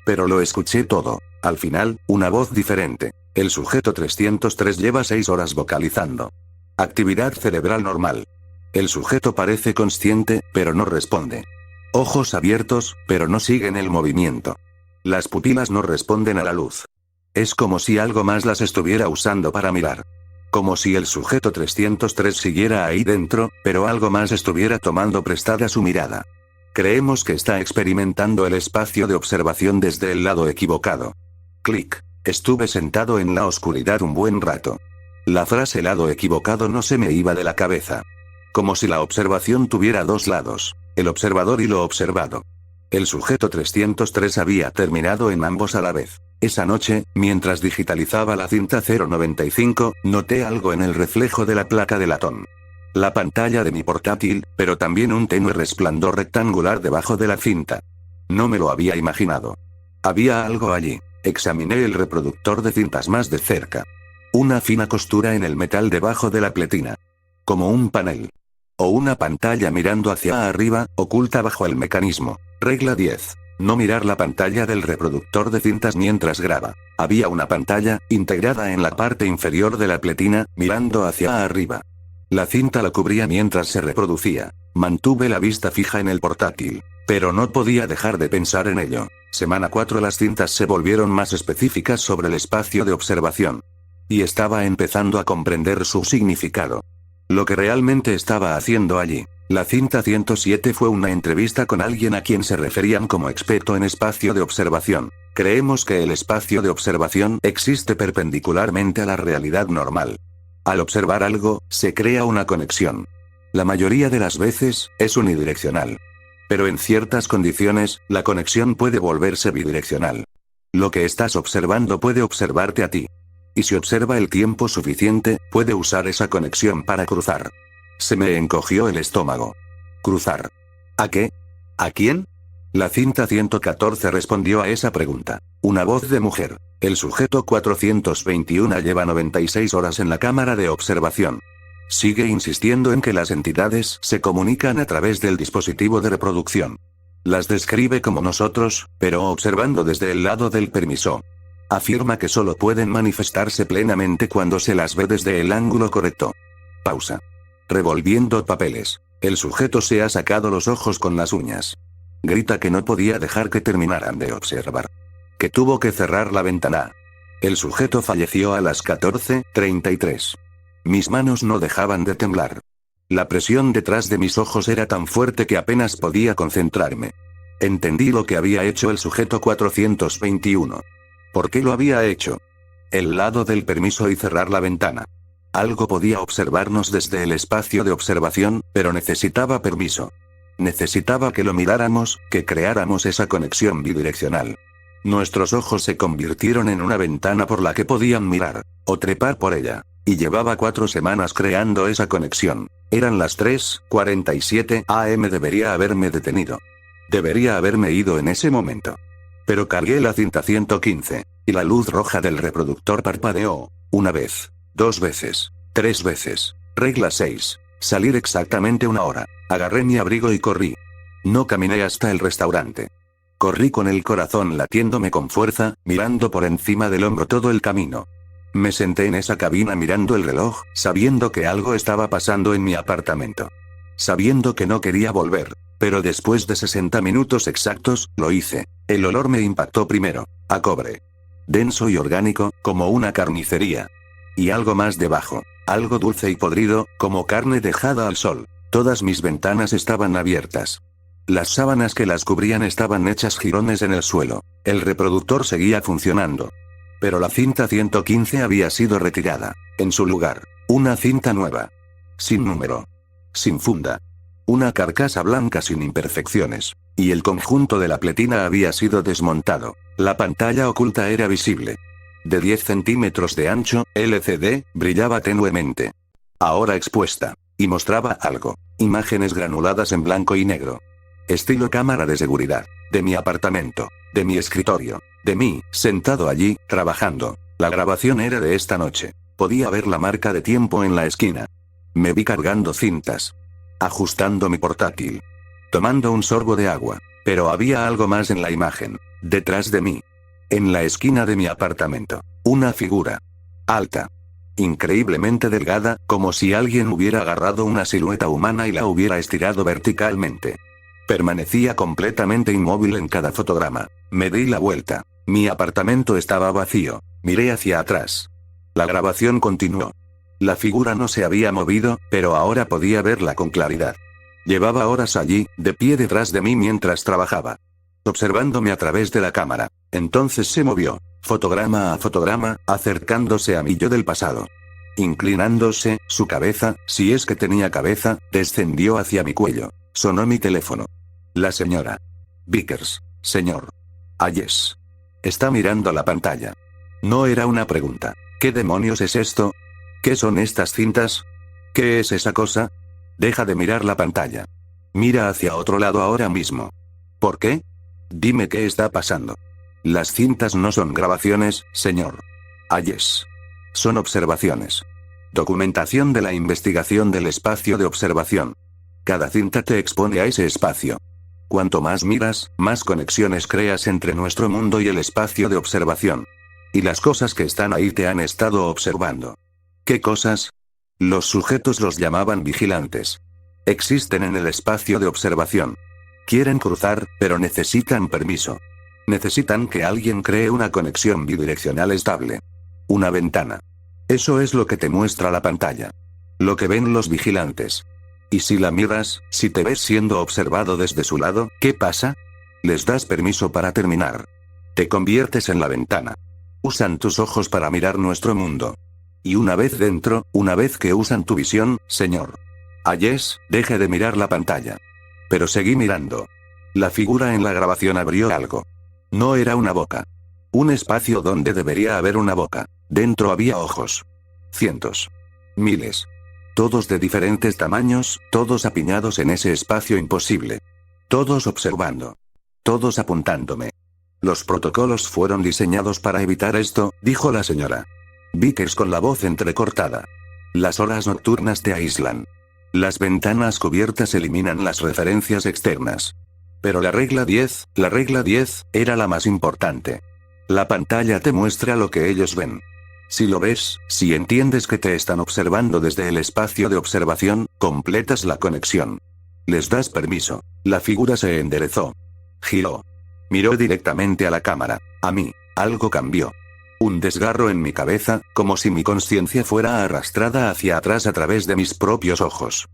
Pero lo escuché todo. Al final, una voz diferente. El sujeto 303 lleva 6 horas vocalizando. Actividad cerebral normal. El sujeto parece consciente, pero no responde. Ojos abiertos, pero no siguen el movimiento. Las pupilas no responden a la luz. Es como si algo más las estuviera usando para mirar. Como si el sujeto 303 siguiera ahí dentro, pero algo más estuviera tomando prestada su mirada. Creemos que está experimentando el espacio de observación desde el lado equivocado. Clic. Estuve sentado en la oscuridad un buen rato. La frase lado equivocado no se me iba de la cabeza. Como si la observación tuviera 2 lados, el observador y lo observado. El sujeto 303 había terminado en ambos a la vez. Esa noche, mientras digitalizaba la cinta 095, noté algo en el reflejo de la placa de latón. La pantalla de mi portátil, pero también un tenue resplandor rectangular debajo de la cinta. No me lo había imaginado. Había algo allí. Examiné el reproductor de cintas más de cerca. Una fina costura en el metal debajo de la pletina. Como un panel. O una pantalla mirando hacia arriba, oculta bajo el mecanismo. Regla 10. No mirar la pantalla del reproductor de cintas mientras graba. Había una pantalla, integrada en la parte inferior de la pletina, mirando hacia arriba. La cinta la cubría mientras se reproducía. Mantuve la vista fija en el portátil. Pero no podía dejar de pensar en ello. Semana 4 las cintas se volvieron más específicas sobre el espacio de observación. Y estaba empezando a comprender su significado. Lo que realmente estaba haciendo allí. La cinta 107 fue una entrevista con alguien a quien se referían como experto en espacio de observación. Creemos que el espacio de observación existe perpendicularmente a la realidad normal. Al observar algo, se crea una conexión. La mayoría de las veces, es unidireccional. Pero en ciertas condiciones, la conexión puede volverse bidireccional. Lo que estás observando puede observarte a ti. Y si observa el tiempo suficiente, puede usar esa conexión para cruzar. Se me encogió el estómago. ¿Cruzar? ¿A qué? ¿A quién? La cinta 114 respondió a esa pregunta. Una voz de mujer. El sujeto 421 lleva 96 horas en la cámara de observación. Sigue insistiendo en que las entidades se comunican a través del dispositivo de reproducción. Las describe como nosotros, pero observando desde el lado del permiso. Afirma que solo pueden manifestarse plenamente cuando se las ve desde el ángulo correcto. Pausa. Revolviendo papeles. El sujeto se ha sacado los ojos con las uñas. Grita que no podía dejar que terminaran de observar. Que tuvo que cerrar la ventana. El sujeto falleció a las 14:33. Mis manos no dejaban de temblar. La presión detrás de mis ojos era tan fuerte que apenas podía concentrarme. Entendí lo que había hecho el sujeto 421. ¿Por qué lo había hecho? El lado del permiso y cerrar la ventana. Algo podía observarnos desde el espacio de observación, pero necesitaba permiso. Necesitaba que lo miráramos, que creáramos esa conexión bidireccional. Nuestros ojos se convirtieron en una ventana por la que podían mirar, o trepar por ella. Y llevaba 4 semanas creando esa conexión. Eran las 3:47 am. Debería haberme detenido. Debería haberme ido en ese momento. Pero cargué la cinta 115, y la luz roja del reproductor parpadeó. 1 vez, 2 veces, 3 veces. Regla 6. Salir exactamente 1 hora. Agarré mi abrigo y corrí. No caminé hasta el restaurante. Corrí con el corazón latiéndome con fuerza, mirando por encima del hombro todo el camino. Me senté en esa cabina mirando el reloj, sabiendo que algo estaba pasando en mi apartamento. Sabiendo que no quería volver, pero después de 60 minutos exactos, lo hice. El olor me impactó primero, a cobre. Denso y orgánico, como una carnicería. Y algo más debajo, algo dulce y podrido, como carne dejada al sol. Todas mis ventanas estaban abiertas. Las sábanas que las cubrían estaban hechas jirones en el suelo. El reproductor seguía funcionando. Pero la cinta 115 había sido retirada. En su lugar, una cinta nueva. Sin número. Sin funda. Una carcasa blanca sin imperfecciones. Y el conjunto de la pletina había sido desmontado. La pantalla oculta era visible. De 10 centímetros de ancho, LCD, brillaba tenuemente. Ahora expuesta. Y mostraba algo. Imágenes granuladas en blanco y negro. Estilo cámara de seguridad. De mi apartamento. De mi escritorio. De mí, sentado allí, trabajando. La grabación era de esta noche. Podía ver la marca de tiempo en la esquina. Me vi cargando cintas. Ajustando mi portátil. Tomando un sorbo de agua. Pero había algo más en la imagen. Detrás de mí. En la esquina de mi apartamento. Una figura. Alta. Increíblemente delgada, como si alguien hubiera agarrado una silueta humana y la hubiera estirado verticalmente. Permanecía completamente inmóvil en cada fotograma. Me di la vuelta. Mi apartamento estaba vacío. Miré hacia atrás. La grabación continuó. La figura no se había movido, pero ahora podía verla con claridad. Llevaba horas allí, de pie detrás de mí mientras trabajaba. Observándome a través de la cámara. Entonces se movió, fotograma a fotograma, acercándose a mi yo del pasado. Inclinándose, su cabeza, si es que tenía cabeza, descendió hacia mi cuello. Sonó mi teléfono. La señora Vickers, señor Hayes. Está mirando la pantalla. No era una pregunta. ¿Qué demonios es esto? ¿Qué son estas cintas? ¿Qué es esa cosa? Deja de mirar la pantalla. Mira hacia otro lado ahora mismo. ¿Por qué? Dime qué está pasando. Las cintas no son grabaciones, señor Hayes. Son observaciones. Documentación de la investigación del espacio de observación. Cada cinta te expone a ese espacio. Cuanto más miras, más conexiones creas entre nuestro mundo y el espacio de observación. Y las cosas que están ahí te han estado observando. ¿Qué cosas? Los sujetos los llamaban vigilantes. Existen en el espacio de observación. Quieren cruzar, pero necesitan permiso. Necesitan que alguien cree una conexión bidireccional estable. Una ventana. Eso es lo que te muestra la pantalla. Lo que ven los vigilantes. Y si la miras, si te ves siendo observado desde su lado, ¿qué pasa? Les das permiso para terminar. Te conviertes en la ventana. Usan tus ojos para mirar nuestro mundo. Y una vez dentro, una vez que usan tu visión, señor Hayes, deje de mirar la pantalla. Pero seguí mirando. La figura en la grabación abrió algo. No era una boca. Un espacio donde debería haber una boca. Dentro había ojos. Cientos. Miles. Todos de diferentes tamaños, todos apiñados en ese espacio imposible. Todos observando. Todos apuntándome. Los protocolos fueron diseñados para evitar esto, dijo la señora Vickers con la voz entrecortada. Las horas nocturnas te aíslan. Las ventanas cubiertas eliminan las referencias externas. Pero la regla 10, era la más importante. La pantalla te muestra lo que ellos ven. Si lo ves, si entiendes que te están observando desde el espacio de observación, completas la conexión. Les das permiso. La figura se enderezó. Giró. Miró directamente a la cámara. A mí. Algo cambió. Un desgarro en mi cabeza, como si mi conciencia fuera arrastrada hacia atrás a través de mis propios ojos.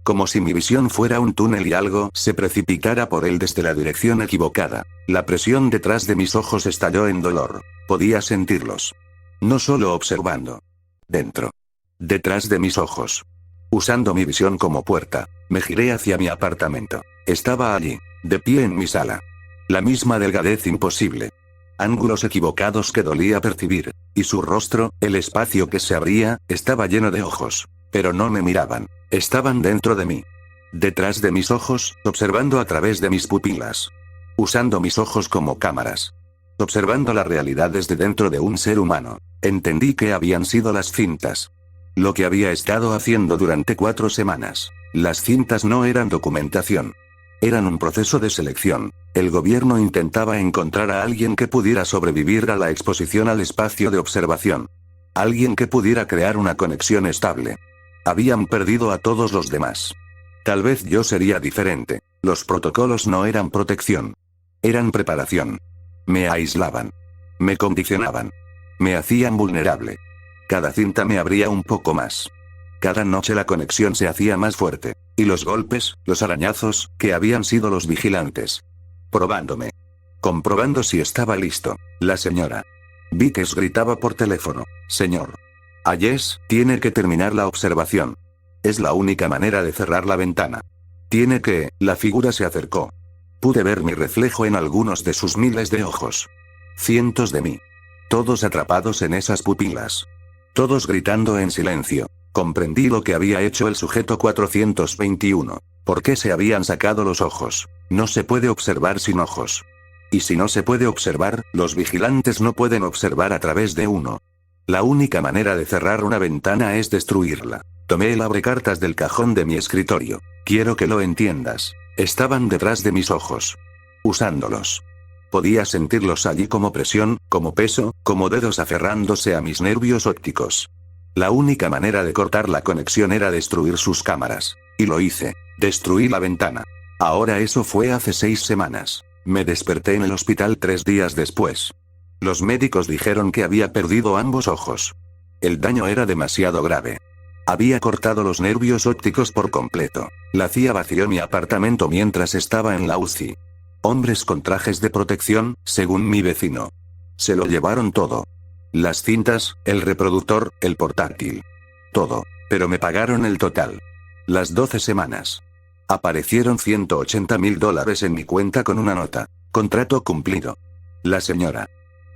Como si mi visión fuera un túnel y algo se precipitara por él desde la dirección equivocada. La presión detrás de mis ojos estalló en dolor. Podía sentirlos. No solo observando. Dentro. Detrás de mis ojos. Usando mi visión como puerta, me giré hacia mi apartamento. Estaba allí, de pie en mi sala. La misma delgadez imposible. Ángulos equivocados que dolía percibir. Y su rostro, el espacio que se abría, estaba lleno de ojos. Pero no me miraban. Estaban dentro de mí. Detrás de mis ojos, observando a través de mis pupilas. Usando mis ojos como cámaras. Observando la realidad desde dentro de un ser humano. Entendí que habían sido las cintas. Lo que había estado haciendo durante 4 semanas. Las cintas no eran documentación. Eran un proceso de selección. El gobierno intentaba encontrar a alguien que pudiera sobrevivir a la exposición al espacio de observación. Alguien que pudiera crear una conexión estable. Habían perdido a todos los demás. Tal vez yo sería diferente. Los protocolos no eran protección. Eran preparación. Me aislaban. Me condicionaban. Me hacían vulnerable. Cada cinta me abría un poco más. Cada noche la conexión se hacía más fuerte. Y los golpes, los arañazos, que habían sido los vigilantes. Probándome. Comprobando si estaba listo. La señora Vickers gritaba por teléfono. Señor Hayes, tiene que terminar la observación. Es la única manera de cerrar la ventana. Tiene que. La figura se acercó. Pude ver mi reflejo en algunos de sus miles de ojos. Cientos de mí. Todos atrapados en esas pupilas. Todos gritando en silencio. Comprendí lo que había hecho el sujeto 421. ¿Por qué se habían sacado los ojos? No se puede observar sin ojos. Y si no se puede observar, los vigilantes no pueden observar a través de uno. La única manera de cerrar una ventana es destruirla. Tomé el abrecartas del cajón de mi escritorio. Quiero que lo entiendas. Estaban detrás de mis ojos. Usándolos. Podía sentirlos allí como presión, como peso, como dedos aferrándose a mis nervios ópticos. La única manera de cortar la conexión era destruir sus cámaras. Y lo hice. Destruí la ventana. Ahora eso fue hace 6 semanas. Me desperté en el hospital 3 días después. Los médicos dijeron que había perdido ambos ojos. El daño era demasiado grave. Había cortado los nervios ópticos por completo. La CIA vació mi apartamento mientras estaba en la UCI. Hombres con trajes de protección, según mi vecino. Se lo llevaron todo. Las cintas, el reproductor, el portátil. Todo. Pero me pagaron el total. Las 12 semanas. Aparecieron $180,000 en mi cuenta con una nota. Contrato cumplido. La señora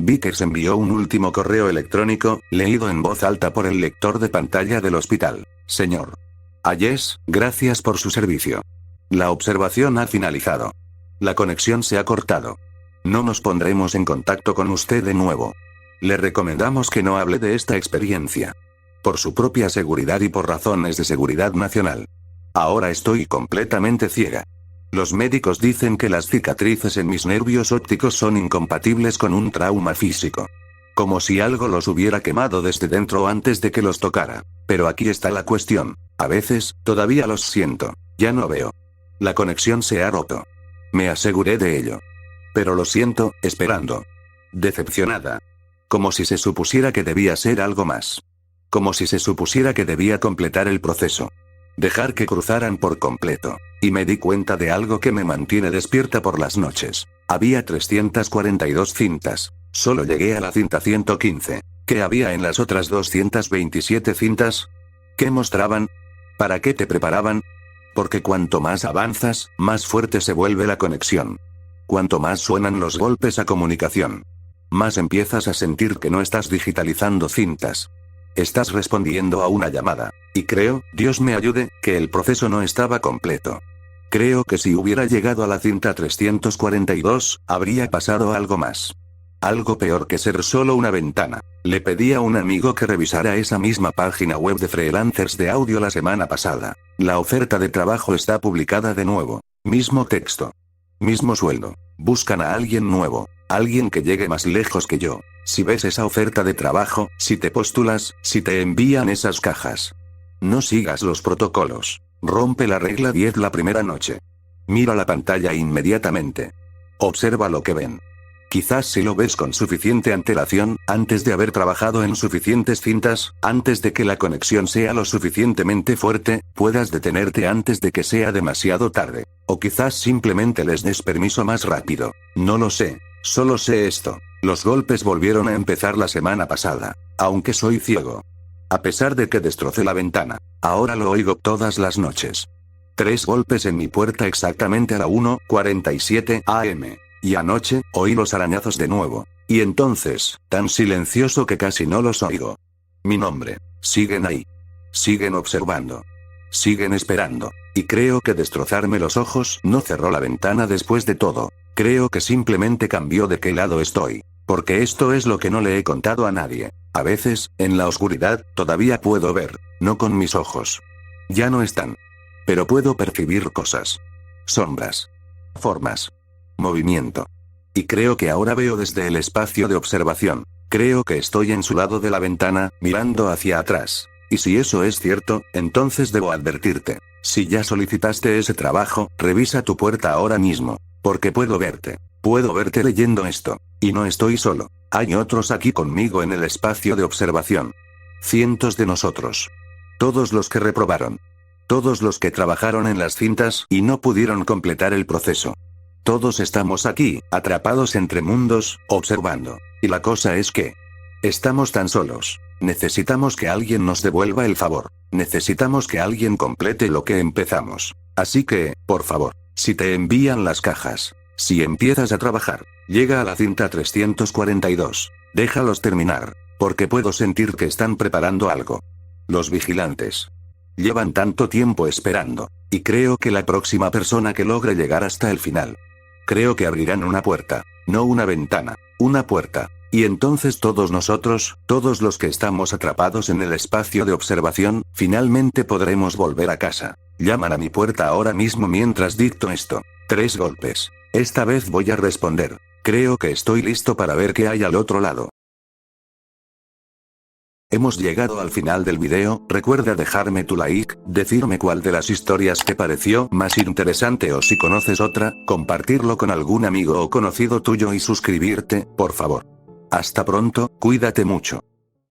Vickers envió un último correo electrónico, leído en voz alta por el lector de pantalla del hospital. Señor Hayes, gracias por su servicio. La observación ha finalizado. La conexión se ha cortado. No nos pondremos en contacto con usted de nuevo. Le recomendamos que no hable de esta experiencia. Por su propia seguridad y por razones de seguridad nacional. Ahora estoy completamente ciega. Los médicos dicen que las cicatrices en mis nervios ópticos son incompatibles con un trauma físico. Como si algo los hubiera quemado desde dentro antes de que los tocara. Pero aquí está la cuestión. A veces, todavía los siento. Ya no veo. La conexión se ha roto. Me aseguré de ello. Pero lo siento, esperando. Decepcionada. Como si se supusiera que debía ser algo más. Como si se supusiera que debía completar el proceso. Dejar que cruzaran por completo. Y me di cuenta de algo que me mantiene despierta por las noches. Había 342 cintas. Solo llegué a la cinta 115. ¿Qué había en las otras 227 cintas? ¿Qué mostraban? ¿Para qué te preparaban? Porque cuanto más avanzas, más fuerte se vuelve la conexión. Cuanto más suenan los golpes a comunicación. Más empiezas a sentir que no estás digitalizando cintas. Estás respondiendo a una llamada. Y creo, Dios me ayude, que el proceso no estaba completo. Creo que si hubiera llegado a la cinta 342, habría pasado algo más. Algo peor que ser solo una ventana. Le pedí a un amigo que revisara esa misma página web de freelancers de audio la semana pasada. La oferta de trabajo está publicada de nuevo. Mismo texto. Mismo sueldo. Buscan a alguien nuevo. Alguien que llegue más lejos que yo. Si ves esa oferta de trabajo, si te postulas, si te envían esas cajas. No sigas los protocolos. Rompe la regla 10 la primera noche. Mira la pantalla inmediatamente. Observa lo que ven. Quizás si lo ves con suficiente antelación, antes de haber trabajado en suficientes cintas, antes de que la conexión sea lo suficientemente fuerte, puedas detenerte antes de que sea demasiado tarde. O quizás simplemente les des permiso más rápido. No lo sé. Solo sé esto. Los golpes volvieron a empezar la semana pasada. Aunque soy ciego. A pesar de que destrocé la ventana, ahora lo oigo todas las noches. 3 golpes en mi puerta exactamente a la 1:47 am. Y anoche, oí los arañazos de nuevo. Y entonces, tan silencioso que casi no los oigo. Mi nombre. Siguen ahí. Siguen observando. Siguen esperando. Y creo que destrozarme los ojos no cerró la ventana después de todo. Creo que simplemente cambió de qué lado estoy. Porque esto es lo que no le he contado a nadie. A veces, en la oscuridad, todavía puedo ver. No con mis ojos. Ya no están. Pero puedo percibir cosas. Sombras. Formas. Movimiento. Y creo que ahora veo desde el espacio de observación. Creo que estoy en su lado de la ventana, mirando hacia atrás. Y si eso es cierto, entonces debo advertirte. Si ya solicitaste ese trabajo, revisa tu puerta ahora mismo. Porque puedo verte. Puedo verte leyendo esto. Y no estoy solo. Hay otros aquí conmigo en el espacio de observación. Cientos de nosotros. Todos los que reprobaron. Todos los que trabajaron en las cintas y no pudieron completar el proceso. Todos estamos aquí, atrapados entre mundos, observando. Y la cosa es que estamos tan solos. Necesitamos que alguien nos devuelva el favor. Necesitamos que alguien complete lo que empezamos. Así que, por favor, si te envían las cajas, si empiezas a trabajar, llega a la cinta 342. Déjalos terminar, porque puedo sentir que están preparando algo. Los vigilantes llevan tanto tiempo esperando, y creo que la próxima persona que logre llegar hasta el final, creo que abrirán una puerta, no una ventana, una puerta. Y entonces todos nosotros, todos los que estamos atrapados en el espacio de observación, finalmente podremos volver a casa. Llaman a mi puerta ahora mismo mientras dicto esto. 3 golpes. Esta vez voy a responder. Creo que estoy listo para ver qué hay al otro lado. Hemos llegado al final del video. Recuerda dejarme tu like, decirme cuál de las historias te pareció más interesante o si conoces otra, compartirlo con algún amigo o conocido tuyo y suscribirte, por favor. Hasta pronto, cuídate mucho.